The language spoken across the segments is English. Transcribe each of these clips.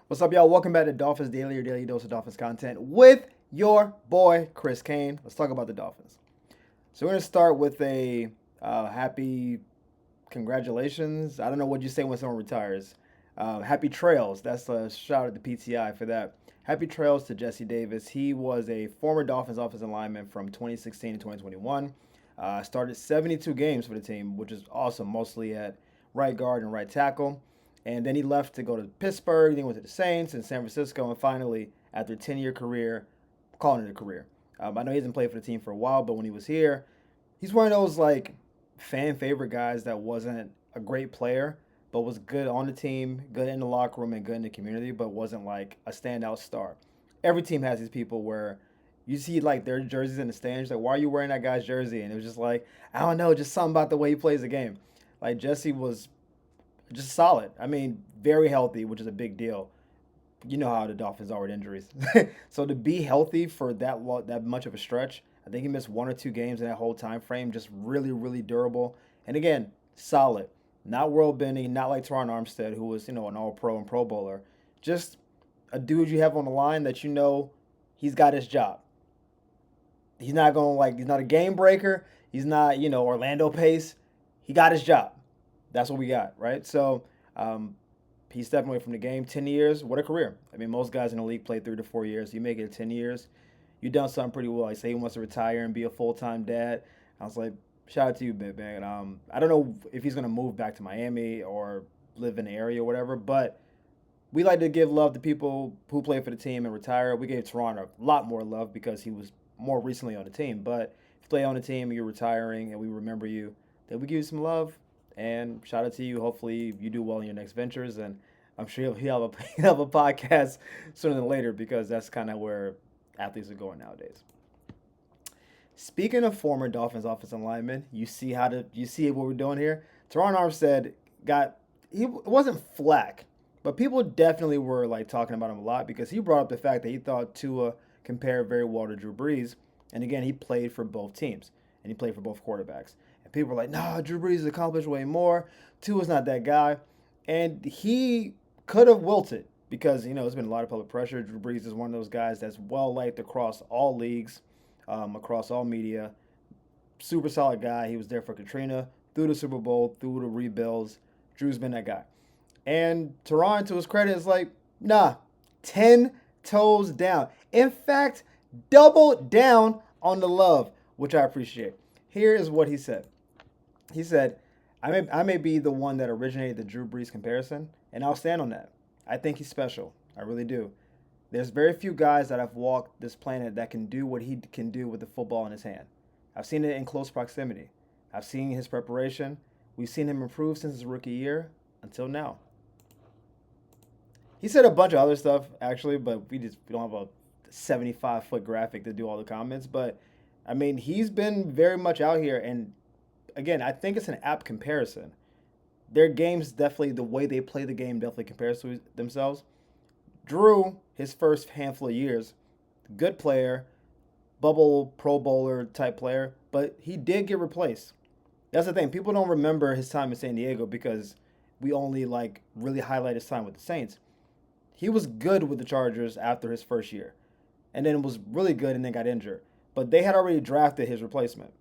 What's up, y'all? Welcome back to Dolphins Daily, your daily dose of Dolphins content with your boy, Chris Kane. Let's talk about the Dolphins. So, we're going to start with a happy congratulations. I don't know what you say when someone retires. Happy trails. That's a shout out to PTI for that. Happy trails to Jesse Davis. He was a former Dolphins offensive lineman from 2016 to 2021. Started 72 games for the team, which is awesome, mostly at right guard and right tackle. And then he left to go to Pittsburgh, then he went to the Saints and San Francisco, and finally, after a 10-year career, calling it a career. I know he hasn't played for the team for a while, but when he was here, he's one of those like fan favorite guys that wasn't a great player, but was good on the team, good in the locker room, and good in the community, but wasn't like a standout star. Every team has these people where you see like their jerseys in the stands, like why are you wearing that guy's jersey? And it was just like I don't know, just something about the way he plays the game. Like Jesse was just solid. I mean, very healthy, which is a big deal. You know how the Dolphins are with injuries. So to be healthy for that much of a stretch, I think he missed one or two games in that whole time frame. Just really, really durable. And again, solid. Not world bending, not like Teron Armstead, who was, an all pro and Pro Bowler. Just a dude you have on the line that you know he's got his job. He's not going like he's not a game breaker. He's not, Orlando Pace. He got his job. That's what we got, right? So he's stepping away from the game. 10 years, what a career. I mean, most guys in the league play 3 to 4 years. You make it 10 years, you've done something pretty well. I say he wants to retire and be a full-time dad. I was like, shout out to you, big man. I don't know if he's going to move back to Miami or live in the area or whatever, but we like to give love to people who play for the team and retire. We gave Toronto a lot more love because he was more recently on the team. But if you play on the team and you're retiring and we remember you, then we give you some love. And shout out to you. Hopefully you do well in your next ventures. And I'm sure he'll have a podcast sooner than later because that's kind of where athletes are going nowadays. Speaking of former Dolphins offensive linemen, you see what we're doing here. Teron Armstead got he wasn't flack, but people definitely were like talking about him a lot because he brought up the fact that he thought Tua compared very well to Drew Brees, and again he played for both teams and he played for both quarterbacks. And people were like, "Nah, Drew Brees has accomplished way more. Tua's not that guy," and he could have wilted because there's been a lot of public pressure. Drew Brees is one of those guys that's well liked across all leagues, across all media. Super solid guy. He was there for Katrina, through the Super Bowl, through the rebuilds. Drew's been that guy. And Teron, to his credit, is like, nah, 10 toes down. In fact, double down on the love, which I appreciate. Here is what he said. He said, I may be the one that originated the Drew Brees comparison, and I'll stand on that. I think he's special. I really do. There's very few guys that have walked this planet that can do what he can do with the football in his hand. I've seen it in close proximity. I've seen his preparation. We've seen him improve since his rookie year until now. He said a bunch of other stuff actually, but we don't have a 75-foot graphic to do all the comments. But I mean, he's been very much out here, and again, I think it's an apt comparison. Their games definitely the way they play the game definitely compares to themselves. Drew, his first handful of years, good player, bubble Pro Bowler type player, but he did get replaced. That's the thing. People don't remember his time in San Diego because we only like really highlight his time with the Saints. He was good with the Chargers after his first year, and then was really good and then got injured. But they had already drafted his replacement.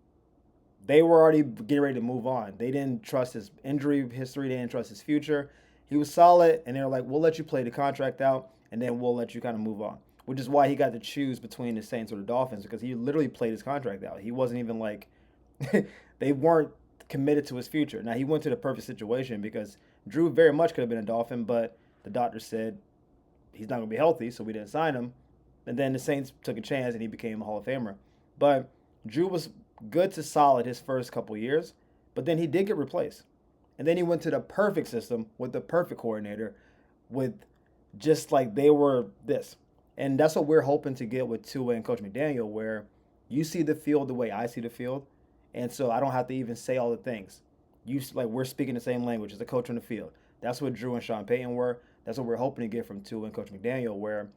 They were already getting ready to move on. They didn't trust his injury history. They didn't trust his future. He was solid, and they were like, "We'll let you play the contract out, and then we'll let you kind of move on." Which is why he got to choose between the Saints or the Dolphins because he literally played his contract out. He wasn't even like they weren't committed to his future. Now he went to the perfect situation because Drew very much could have been a Dolphin, but the doctor said he's not going to be healthy, so we didn't sign him. And then the Saints took a chance, and he became a Hall of Famer. But Drew was good to solid his first couple years, but then he did get replaced. And then he went to the perfect system with the perfect coordinator, with just like they were this. And that's what we're hoping to get with Tua and Coach McDaniel, where you see the field the way I see the field, and so I don't have to even say all the things. We're speaking the same language as the coach on the field. That's what Drew and Sean Payton were. That's what we're hoping to get from Tua and Coach McDaniel, where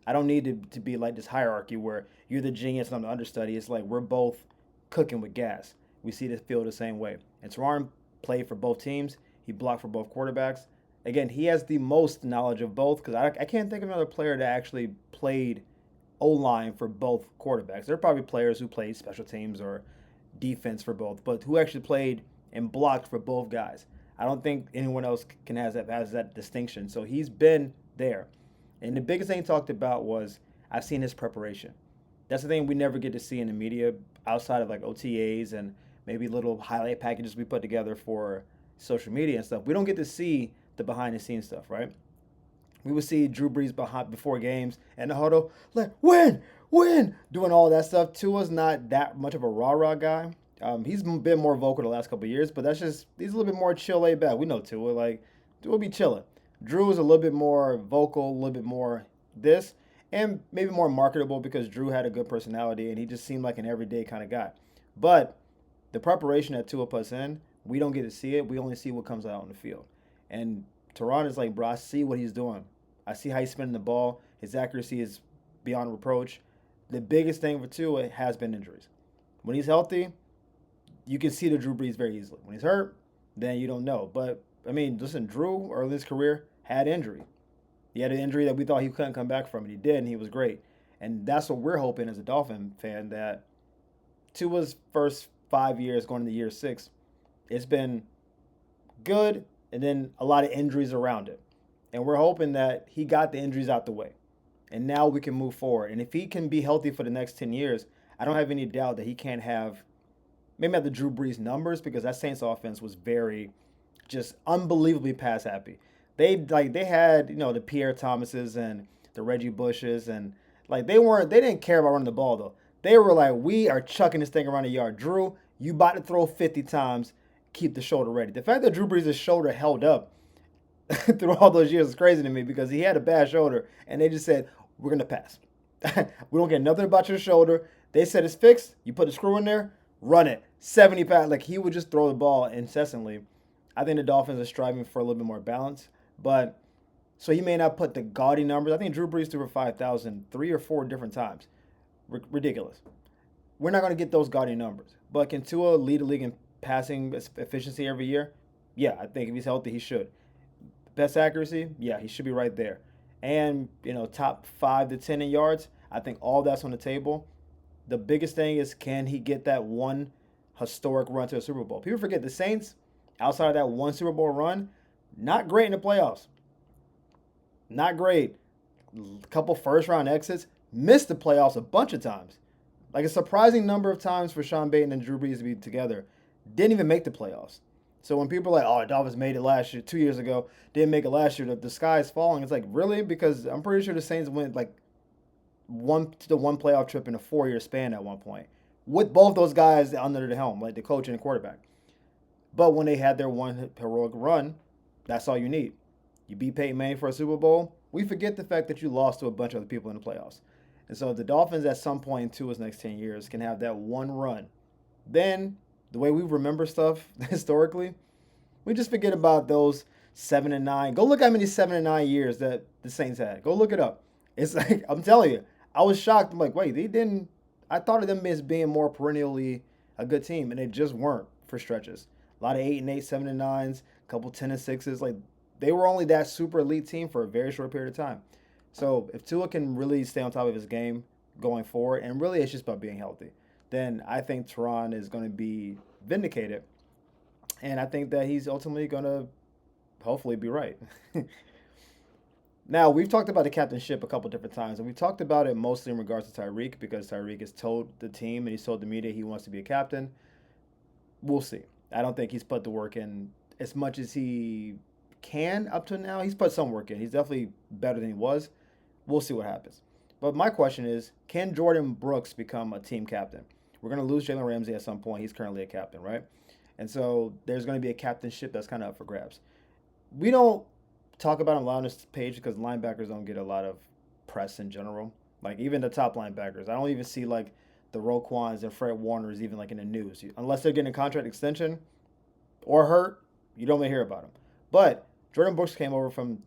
I don't need to be like this hierarchy where you're the genius and I'm the understudy. It's like we're both cooking with gas. We see the field the same way. And Teron played for both teams. He blocked for both quarterbacks. again, he has the most knowledge of both because I can't think of another player that actually played O line for both quarterbacks. There are probably players who played special teams or defense for both, but who actually played and blocked for both guys. I don't think anyone else can has that distinction. So he's been there. And the biggest thing he talked about was I've seen his preparation. That's the thing we never get to see in the media outside of like OTAs and maybe little highlight packages we put together for social media and stuff. We don't get to see the behind the scenes stuff, right? We would see Drew Brees behind before games and the huddle, like win, doing all that stuff. Tua's not that much of a rah-rah guy. He's been more vocal the last couple of years, but that's just he's a little bit more chill, laid back. We know Tua, like Tua be chilling. Drew is a little bit more vocal, a little bit more this, and maybe more marketable because Drew had a good personality and he just seemed like an everyday kind of guy. But the preparation that Tua puts in, we don't get to see it. We only see what comes out on the field. And Teron is like, bro, I see what he's doing. I see how he's spinning the ball. His accuracy is beyond reproach. The biggest thing for Tua has been injuries. When he's healthy, you can see the Drew Brees very easily. When he's hurt, then you don't know. But, I mean, listen, Drew, early in his career, had injury. He had an injury that we thought he couldn't come back from, and he did, and he was great. And that's what we're hoping as a Dolphin fan, that Tua's first 5 years going into year 6, it's been good, and then a lot of injuries around it. And we're hoping that he got the injuries out the way. And now we can move forward. And if he can be healthy for the next 10 years, I don't have any doubt that he can have maybe have the Drew Brees numbers because that Saints offense was very just unbelievably pass happy. They had, the Pierre Thomases and the Reggie Bushes and they didn't care about running the ball though. They were like, we are chucking this thing around the yard. Drew, you about to throw 50 times, keep the shoulder ready. The fact that Drew Brees' shoulder held up through all those years is crazy to me because he had a bad shoulder and they just said, we're going to pass. We don't get nothing about your shoulder. They said it's fixed. You put the screw in there, run it. 70 pounds. Like he would just throw the ball incessantly. I think the Dolphins are striving for a little bit more balance. But so he may not put the gaudy numbers. I think Drew Brees threw for 5,000 3 or 4 different times. Ridiculous. We're not going to get those gaudy numbers. But can Tua lead the league in passing efficiency every year? Yeah, I think if he's healthy, he should. Best accuracy? Yeah, he should be right there. And, top 5 to 10 in yards, I think all that's on the table. The biggest thing is, can he get that one historic run to a Super Bowl? People forget the Saints, outside of that one Super Bowl run, not great in the playoffs. Not great. A couple first-round exits. Missed the playoffs a bunch of times. Like a surprising number of times for Sean Payton and Drew Brees to be together. Didn't even make the playoffs. So when people are like, oh, the Dolphins made it last year, 2 years ago, didn't make it last year, the sky is falling. It's like, really? Because I'm pretty sure the Saints went one playoff trip in a 4-year span at one point. With both those guys under the helm, like the coach and the quarterback. But when they had their one heroic run, that's all you need. You beat Peyton Manning for a Super Bowl. We forget the fact that you lost to a bunch of other people in the playoffs. And so if the Dolphins at some point in Tua's next 10 years can have that one run, then the way we remember stuff historically, we just forget about those 7-9. Go look how many 7-9 years that the Saints had. Go look it up. It's like, I'm telling you, I was shocked. I'm like, wait, they didn't. I thought of them as being more perennially a good team, and they just weren't for stretches. A lot of 8-8, 7-9s, a couple 10-6s. Like, they were only that super elite team for a very short period of time. So if Tua can really stay on top of his game going forward, and really it's just about being healthy, then I think Teron is going to be vindicated. And I think that he's ultimately going to hopefully be right. Now, we've talked about the captainship a couple different times, and we've talked about it mostly in regards to Tyreek because Tyreek has told the team and he's told the media he wants to be a captain. We'll see. I don't think he's put the work in as much as he can up to now. He's put some work in. He's definitely better than he was. We'll see what happens. But my question is, can Jordyn Brooks become a team captain? We're going to lose Jalen Ramsey at some point. He's currently a captain, right? And so there's going to be a captainship that's kind of up for grabs. We don't talk about him a lot on this page because linebackers don't get a lot of press in general. Like, even the top linebackers. I don't even see, like, the Roquans and Fred Warners even, like, in the news. Unless they're getting a contract extension or hurt, you don't even hear about them. But Jordyn Brooks came over from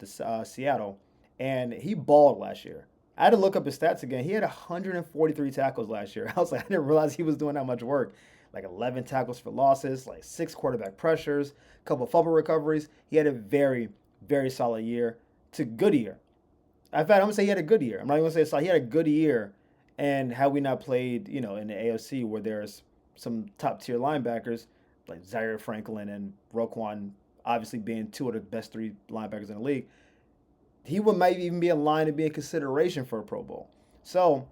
Seattle, and he balled last year. I had to look up his stats again. He had 143 tackles last year. I was like, I didn't realize he was doing that much work. Like 11 tackles for losses, like 6 quarterback pressures, a couple fumble recoveries. He had a very, very solid year to good year. In fact, I'm gonna say he had a good year. I'm not even gonna say solid. He had a good year, and had we not played, in the AFC where there's some top tier linebackers like Zaire Franklin and Roquan, obviously being two of the best three linebackers in the league, he would might even be in line to be in consideration for a Pro Bowl. So,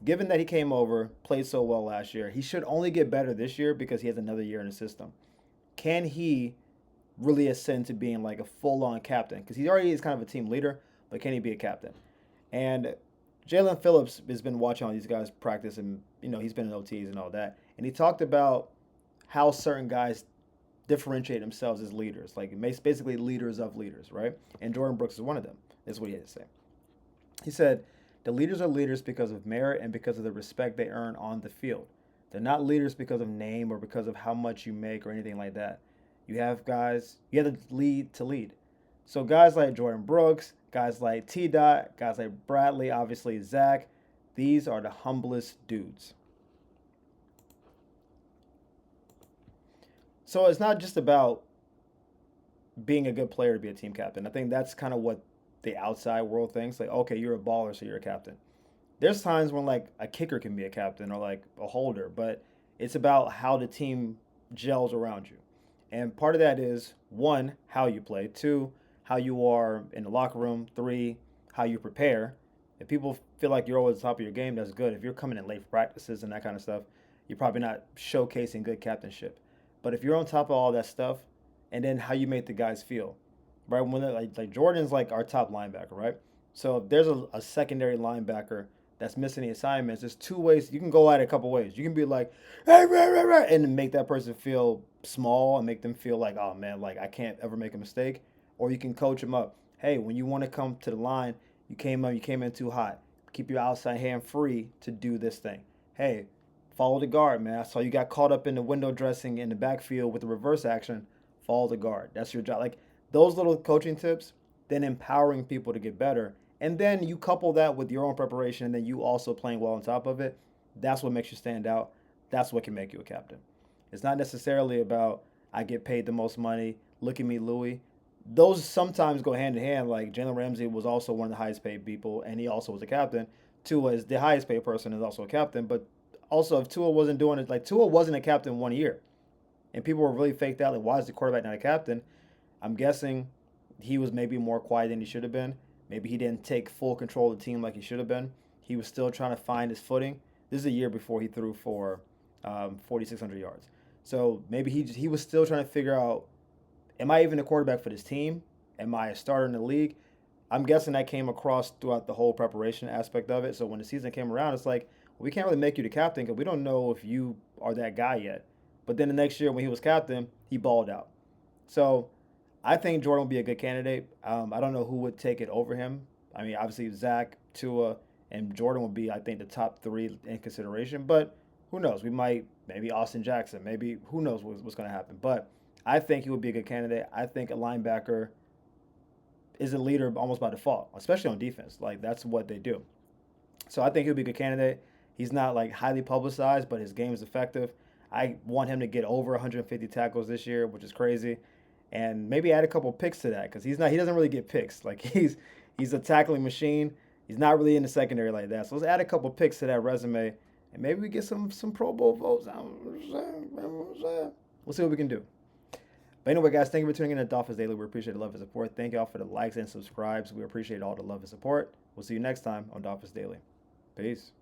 given that he came over, played so well last year, he should only get better this year because he has another year in the system. Can he really ascend to being like a full on captain? Because he already is kind of a team leader, but can he be a captain? And Jalen Phillips has been watching all these guys practice, and he's been in OTs and all that, and he talked about how certain guys differentiate themselves as leaders, like basically leaders of leaders, right? And Jordyn Brooks is one of them. Is what he had to say. He said, "The leaders are leaders because of merit and because of the respect they earn on the field. They're not leaders because of name or because of how much you make or anything like that. You have to lead to lead. So guys like Jordyn Brooks, guys like T. Dot, guys like Bradley, obviously Zach, these are the humblest dudes." So it's not just about being a good player to be a team captain. I think that's kind of what the outside world thinks. Like, okay, you're a baller, so you're a captain. There's times when like a kicker can be a captain or like a holder, but it's about how the team gels around you. And part of that is one, how you play, two, how you are in the locker room, three, how you prepare. If people feel like you're always at the top of your game, that's good. If you're coming in late for practices and that kind of stuff, you're probably not showcasing good captainship. But if you're on top of all that stuff, and then how you make the guys feel, right? When like Jordan's like our top linebacker, right? So if there's a secondary linebacker that's missing the assignments, there's two ways. You can go at it a couple ways. You can be like, hey, rah, rah, rah, and make that person feel small and make them feel like, oh man, like I can't ever make a mistake. Or you can coach them up. Hey, when you want to come to the line, you came in too hot. Keep your outside hand free to do this thing. Hey, follow the guard, man. I saw you got caught up in the window dressing in the backfield with the reverse action. Follow the guard. That's your job. Like those little coaching tips, then empowering people to get better. And then you couple that with your own preparation and then you also playing well on top of it. That's what makes you stand out. That's what can make you a captain. It's not necessarily about I get paid the most money. Look at me, Louis. Those sometimes go hand in hand. Like Jalen Ramsey was also one of the highest paid people, and he also was a captain. Tua is the highest paid person, is also a captain. But also, if Tua wasn't doing it, like Tua wasn't a captain 1 year, and people were really faked out. Like, why is the quarterback not a captain? I'm guessing he was maybe more quiet than he should have been. Maybe he didn't take full control of the team like he should have been. He was still trying to find his footing. This is a year before he threw for 4,600 yards. So maybe he was still trying to figure out, am I even a quarterback for this team? Am I a starter in the league? I'm guessing that came across throughout the whole preparation aspect of it. So when the season came around, it's like, we can't really make you the captain because we don't know if you are that guy yet. But then the next year when he was captain, he balled out. So I think Jordyn would be a good candidate. I don't know who would take it over him. I mean, obviously Zach, Tua, and Jordyn would be, I think, the top three in consideration. But who knows? We might, maybe Austin Jackson, maybe who knows what's going to happen. But I think he would be a good candidate. I think a linebacker is a leader almost by default, especially on defense. Like, that's what they do. So I think he'll be a good candidate. He's not like highly publicized, but his game is effective. I want him to get over 150 tackles this year, which is crazy, and maybe add a couple picks to that because he doesn't really get picks. Like he's a tackling machine. He's not really in the secondary like that. So let's add a couple picks to that resume, and maybe we get some Pro Bowl votes. We'll see what we can do. But anyway, guys, thank you for tuning in to Dolphins Daily. We appreciate the love and support. Thank you all for the likes and subscribes. We appreciate all the love and support. We'll see you next time on Dolphins Daily. Peace.